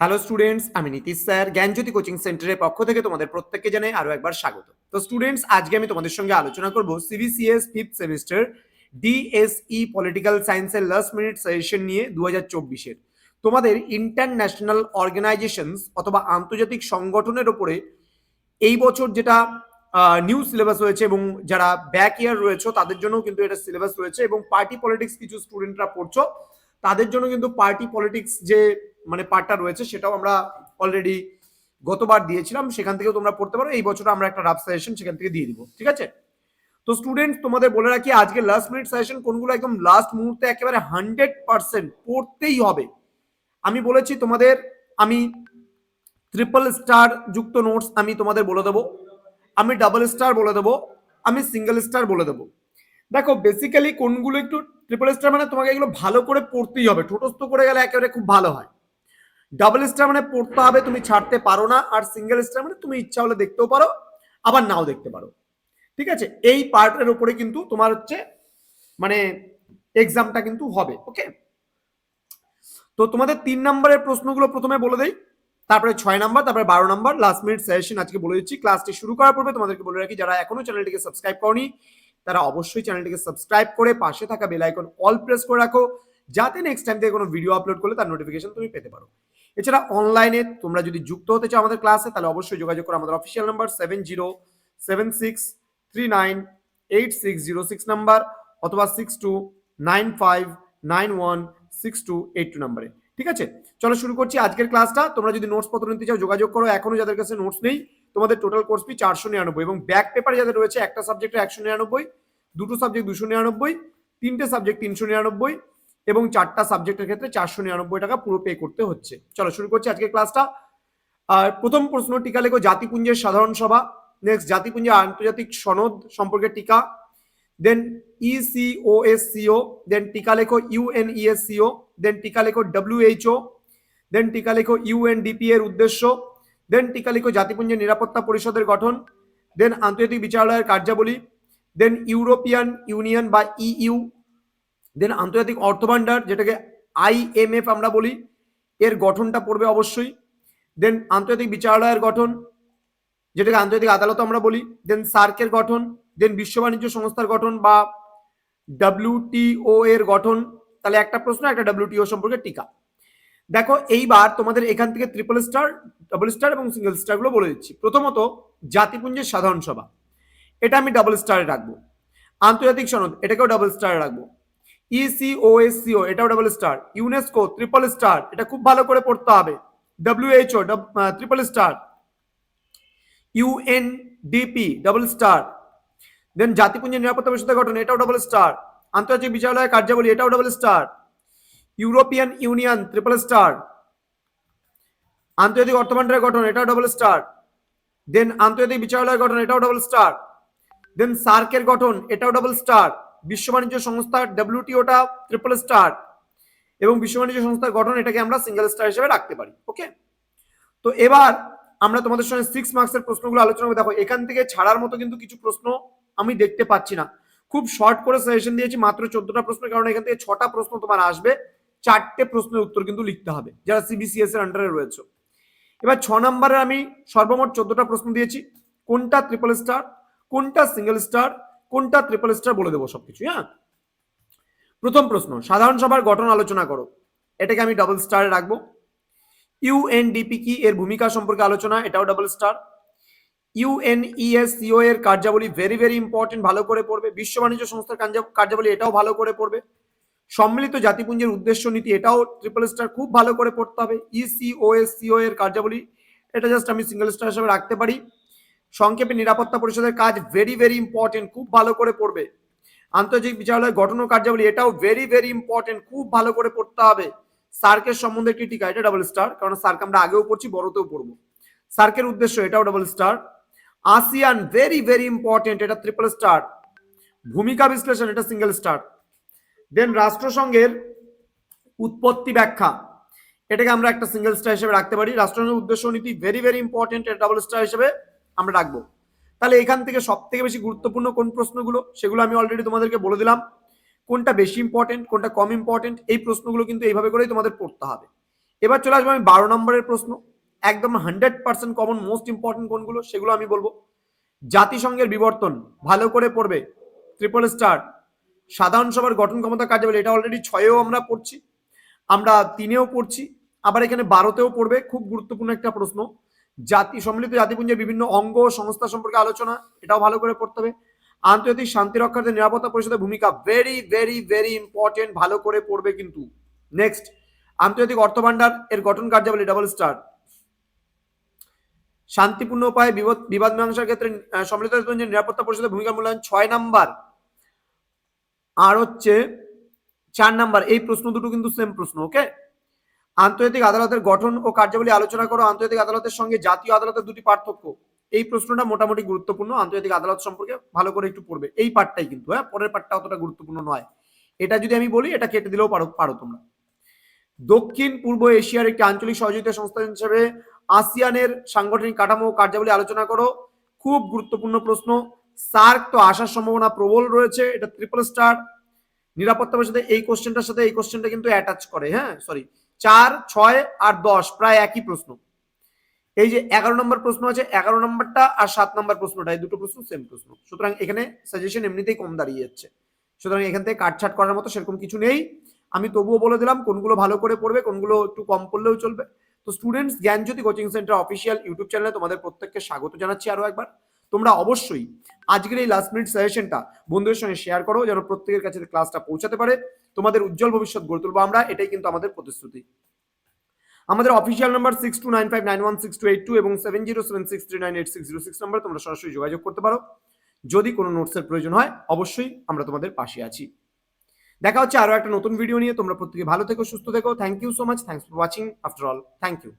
Hello students, আমি Nitish sir জ্ঞানজ্যোতি coaching সেন্টারের পক্ষ থেকে তোমাদের প্রত্যেককে জানাই আরো একবার স্বাগত। তো স্টুডেন্টস, আজকে আমি তোমাদের সঙ্গে আলোচনা করব CBCS fifth semester DSE political সায়েন্সের লাস্ট মিনিট সাজেশন নিয়ে 2024-এর তোমাদের ইন্টারন্যাশনাল অর্গানাইজেশনস অথবা আন্তর্জাতিক সংগঠনের ওপরে এই বছর যেটা নিউ সিলেবাস রয়েছে এবং যারা ব্যাক ইয়ার রয়েছে তাদের জন্য কিন্তু এটা সিলেবাস রয়েছে এবং পার্টি পলিটিক্স কিছু স্টুডেন্টরা পড়ছো তাদের জন্য কিন্তু পার্টি পলিটিক্স যে মানে পার্টটা রয়েছে সেটাও আমরা অলরেডি গতবার দিয়েছিলাম, সেখান থেকেও তোমরা পড়তে পারো। এই বছর আমরা একটা রাফ সাজেশন সেখান থেকে দিয়ে দিব, ঠিক আছে? তো স্টুডেন্ট, তোমাদের বলে রাখি আজকে লাস্ট মিনিট সাজেশন কোনগুলো একদম লাস্ট মুহূর্তে একেবারে 100% পড়তেই হবে। আমি বলেছি তোমাদের, আমি ট্রিপল স্টার যুক্ত নোটস আমি তোমাদের বলে দেবো, আমি ডাবল স্টার বলে দেবো, আমি সিঙ্গেল স্টার বলে দেবো। দেখো বেসিক্যালি কোনগুলো একটু ট্রিপল স্টার মানে তোমাকে এগুলো ভালো করে পড়তেই হবে, ঠোঁটস্থ করে গেলে একেবারে খুব ভালো হয়। ডাবল স্টার মানে পড়তে হবে, তুমি ছাড়তে পারো না। আর সিঙ্গেল স্টার মানে তুমি ইচ্ছা হলে দেখতেও পারো, আবার নাও দেখতে পারো, ঠিক আছে? এই পার্টের উপরে কিন্তু তোমার হচ্ছে মানে এক্সামটা কিন্তু হবে, ওকে? তো তোমাদের 3 নম্বরের প্রশ্নগুলো প্রথমে বলে দেই, তারপরে 6 নাম্বার, তারপরে 12 নাম্বার লাস্ট মিনিট সেশন আজকে বলে দিচ্ছি। ক্লাসটি শুরু করার পূর্বে তোমাদেরকে বলে রাখি, যারা এখনো চ্যানেলটিকে সাবস্ক্রাইব করনি তারা অবশ্যই চ্যানেলটিকে সাবস্ক্রাইব করে পাশে থাকা বেল আইকন অল প্রেস করে রাখো, যাতে নেক্সট টাইম থেকে কোনো ভিডিও আপলোড করলে তার নোটিফিকেশন তুমি পেতে পারো। এছাড়া অনলাইনে তোমরা যদি যুক্ত হতে চাও আমাদের ক্লাসে, তাহলে অবশ্যই যোগাযোগ করো আমাদের অফিসিয়াল নাম্বার 7076398606 নাম্বার অথবা 6295916282 নাম্বারে, ঠিক আছে? চলো শুরু করছি আজকের ক্লাসটা। তোমরা যদি নোটস পত্র নিতে চাও যোগাযোগ করো। এখনো যাদের কাছে নোটস নেই, তোমাদের টোটাল কোর্স ফি 499 এবং ব্যাক পেপার যাদের রয়েছে, একটা সাবজেক্টে 199, দুটো সাবজেক্ট 299, তিনটে সাবজেক্ট 399 এবং চারটা সাবজেক্টের ক্ষেত্রে 499 টাকা পুরো পে করতে হচ্ছে। চলো শুরু করছি আজকের ক্লাসটা। আর প্রথম প্রশ্ন, টিকা লেখো জাতিপুঞ্জের সাধারণ সভা। নেক্সট, জাতিপুঞ্জের আন্তর্জাতিক সনদ সম্পর্কে টিকা। দেন ইসিওএসসিও, দেন টিকা লেখো ইউএনইএসসিও, দেন টিকা লেখো ডব্লিউএইচও, দেন টিকা লেখো ইউএনডিপি এর উদ্দেশ্য, দেন টিকা লেখো জাতিপুঞ্জের নিরাপত্তা পরিষদের গঠন, দেন আন্তর্জাতিক বিচারালয়ের কার্যাবলী, দেন ইউরোপিয়ান ইউনিয়ন বা ইইউ, দেন আন্তর্জাতিক অর্থভান্ডার যেটাকে আইএমএফ আমরা বলি, এর গঠনটা পড়বে অবশ্যই। দেন আন্তর্জাতিক বিচারালয়ের গঠন যেটাকে আন্তর্জাতিক আদালত আমরা বলি, দেন সার্কের গঠন, দেন বিশ্ব বাণিজ্য সংস্থার গঠন বা ডাব্লিউটিও এর গঠন। তাহলে একটা প্রশ্ন, একটা ডাব্লিউটিও সম্পর্কে টিকা। দেখো এইবার তোমাদের এখান থেকে ট্রিপল স্টার, ডাবল স্টার এবং সিঙ্গেল স্টার গুলো বলে দিচ্ছি। প্রথমত জাতিপুঞ্জের সাধারণ সভা, এটা আমি ডাবল স্টারে রাখবো। আন্তর্জাতিক সনদ, এটাকেও ডাবল স্টারে রাখবো। ইসিওএসসিও, এটাও double star. UNESCO triple star, এটা খুব ভালো করে পড়তে হবে। WHO triple star. UNDP double star. Then জাতিপুঞ্জের নিরাপত্তা পরিষদের গঠন, এটাও ডাবল স্টার। আন্তর্জাতিক বিচারালয় কার্যাবলী, এটাও double star. European union triple star. আন্তর্জাতিক অর্থভান্ডারের গঠন, এটাও ডাবল স্টার। দেন আন্তর্জাতিক বিচারালয়ের গঠন, এটাও ডাবল স্টার। দেন সার্কের গঠন, এটাও ডাবল স্টার। বিশ্ব বাণিজ্য সংস্থা ডব্লিউটিওটা ট্রিপল স্টার এবং বিশ্ব বাণিজ্য সংস্থার গঠন এটাকে আমরা সিঙ্গেল স্টার হিসেবে রাখতে পারি, ওকে? তো এবার আমরা তোমাদের সঙ্গে 6 মার্কসের প্রশ্নগুলো আলোচনা করব। দেখো এখান থেকে ছাড়ার মতো কিন্তু কিছু প্রশ্ন আমি দেখতে পাচ্ছি না, খুব শর্ট করে সাজেশন দিয়েছি, মাত্র 14টা প্রশ্ন, কারণ এখান থেকে 6টা প্রশ্ন তোমার আসবে, 4টে প্রশ্নের উত্তর কিন্তু লিখতে হবে যারা সিবিসিএস এর আন্ডারে রয়েছে। এবার 6 নম্বরে আমি সর্বমোট 14টা প্রশ্ন দিয়েছি, কোনটা ট্রিপল স্টার, কোনটা সিঙ্গেল স্টার, কোনটা ট্রিপল স্টার বলে দেবো সবকিছু, হ্যাঁ? প্রথম প্রশ্ন, সাধারণ সভার গঠন আলোচনা করো, এটাকে আমি ডাবল স্টারে রাখবো। ইউএনডিপি কি, এর ভূমিকা সম্পর্কে আলোচনা, এটাও ডাবল স্টার। ইউএনইএসসিও এর কার্যাবলী ভেরি ভেরি ইম্পর্টেন্ট, ভালো করে পড়বে। বিশ্ব বাণিজ্য সংস্থার কার্যাবলী, এটাও ভালো করে পড়বে। সম্মিলিত জাতিপুঞ্জের উদ্দেশ্য নীতি, এটাও ট্রিপল স্টার, খুব ভালো করে পড়তে হবে। ইসিওএসসিও এর কার্যাবলী, এটা জাস্ট আমি সিঙ্গেল স্টার হিসেবে রাখতে পারি। সংক্ষেপে নিরাপত্তা পরিষদের কাজ ভেরি ভেরি ইম্পর্টেন্ট, খুব ভালো করে পড়বে। আন্তর্জাতিক বিচারালয় গঠন ও কার্যাবলী, এটাও ভেরি ভেরি ইম্পর্টেন্ট, খুব ভালো করে পড়তে হবে। সার্কের সম্বন্ধে একটি টিকা, এটা ডাবল স্টার, কারণ সার্ক আমরা আগেও পড়ছি, বড়তেও পড়বো। সার্কের উদ্দেশ্য, এটাও double star. ASEAN very very important, এটা ট্রিপল স্টার। ভূমিকা বিশ্লেষণ, এটা সিঙ্গেল স্টার। দেন রাষ্ট্রসংঘের উৎপত্তি ব্যাখ্যা, এটাকে আমরা একটা সিঙ্গেল স্টার হিসেবে রাখতে পারি। রাষ্ট্রসংঘের উদ্দেশ্য নীতি ভেরি ভেরি ইম্পর্টেন্ট, এটা ডাবল স্টার হিসেবে আমরা রাখবো। তাহলে এখান থেকে সব থেকে বেশি গুরুত্বপূর্ণ কোন প্রশ্নগুলো, সেগুলো আমি অলরেডি তোমাদেরকে বলে দিলাম। কোনটা বেশি ইম্পর্টেন্ট, কোনটা কম ইম্পর্টেন্ট, এই প্রশ্নগুলো কিন্তু এইভাবে করেই তোমাদের পড়তে হবে। এবার চলে আসবো আমি 12 নম্বরের প্রশ্ন, একদম 100% কমন, মোস্ট ইম্পর্টেন্ট কোনগুলো সেগুলো আমি বলবো। জাতিসংঘের বিবর্তন ভালো করে পড়বে, ট্রিপল স্টার। সাধারণ সভার গঠন ক্ষমতা কার্যাবলী, এটা অলরেডি 6এও আমরা পড়ছি, আমরা 3এও পড়ছি, আবার এখানে 12তেও পড়বে। খুব গুরুত্বপূর্ণ একটা প্রশ্ন। সম্মিলিত জাতিপুঞ্জের বিভিন্ন অঙ্গ ও সংস্থা সম্পর্কে আলোচনা, এটাও ভালো করে পড়তে হবে। আন্তর্জাতিক শান্তি রক্ষার্থে নিরাপত্তা পরিষদের ভূমিকা, ভেরি ভেরি ভেরি ইম্পর্টেন্ট, ভালো করে পড়বে কিন্তু। নেক্সট, আন্তর্জাতিক অর্থ ভান্ডার এর গঠন কার্যাবলী, ডাবল স্টার। শান্তিপূর্ণ উপায়ে বিবাদ মীমাংসার ক্ষেত্রে সম্মিলিত জাতিপুঞ্জের নিরাপত্তা পরিষদের ভূমিকা মূল্যায়ন, 6 নাম্বার। আর হচ্ছে 4 নাম্বার, এই প্রশ্ন দুটো কিন্তু সেম প্রশ্ন। ওকে, আন্তর্জাতিক আদালতের গঠন ও কার্যাবলী আলোচনা করো, আন্তর্জাতিক আদালতের সঙ্গে জাতীয় আদালতের দুটি পার্থক্য। এই প্রশ্নটা মোটামুটি গুরুত্বপূর্ণ, আন্তর্জাতিক আদালত সম্পর্কে ভালো করে একটু পড়বে। এই পার্টটাই কিন্তু, হ্যাঁ, পরের পার্টটা অতটা গুরুত্বপূর্ণ নয়। এটা যদি আমি বলি, এটা কেটে দিলেও পারো তোমরা। দক্ষিণ পূর্ব এশিয়ার একটি আঞ্চলিক সহযোগিতা সংস্থা হিসেবে আসিয়ানের সাংগঠনিক কাঠামো ও কার্যাবলী আলোচনা করো, খুব গুরুত্বপূর্ণ প্রশ্ন। সার্ক তো আসার সম্ভাবনা প্রবল রয়েছে, এটা ট্রিপল স্টার। নিরাপত্তা পরিষদে এই কোশ্চেনটার সাথে এই কোশ্চেনটা কিন্তু অ্যাটাচ করে, হ্যাঁ, সরি, 4, 6 আর 10 প্রায় একই প্রশ্ন। এই যে 11 নম্বর প্রশ্ন আছে, 11 নম্বরটা আর 7 নম্বর প্রশ্নটা, এই দুটো প্রশ্ন সেম প্রশ্ন। সুতরাং এখানে সাজেশন এমনিতেই কম দাঁড়িয়ে যাচ্ছে, সুতরাং এখান থেকে কাটছাট করার মতো সেরকম কিছু নেই। আমি তবুও বলে দিলাম কোনগুলো ভালো করে পড়বে, কোনগুলো একটু কম পড়লেও চলবে। তো স্টুডেন্টস, জ্ঞানজ্যোতি কোচিং সেন্টার অফিসিয়াল ইউটিউব চ্যানেলে তোমাদের প্রত্যেককে স্বাগত জানাচ্ছি আরো একবার। তোমরা অবশ্যই আজকের এই লাস্ট মিনিট সাজেশনটা বন্ধুদের সঙ্গে শেয়ার করো, যেন প্রত্যেকের কাছে ক্লাসটা পৌঁছাতে পারে। তোমাদের উজ্জ্বল ভবিষ্যৎ গড়ে তুলবো আমরা, এটাই কিন্তু আমাদের প্রতিশ্রুতি। আমাদের অফিসিয়াল নাম্বার 6295916282 এবং 7076398606 নাম্বার, তোমরা সরাসরি যোগাযোগ করতে পারো। যদি কোনো নোটসের প্রয়োজন হয়, অবশ্যই আমরা তোমাদের পাশে আছি। দেখা হচ্ছে আরো একটা নতুন ভিডিও নিয়ে। তোমরা প্রত্যেকে ভালো থেকো, সুস্থ থেকো। Thank you so much, thanks for watching after all, thank you.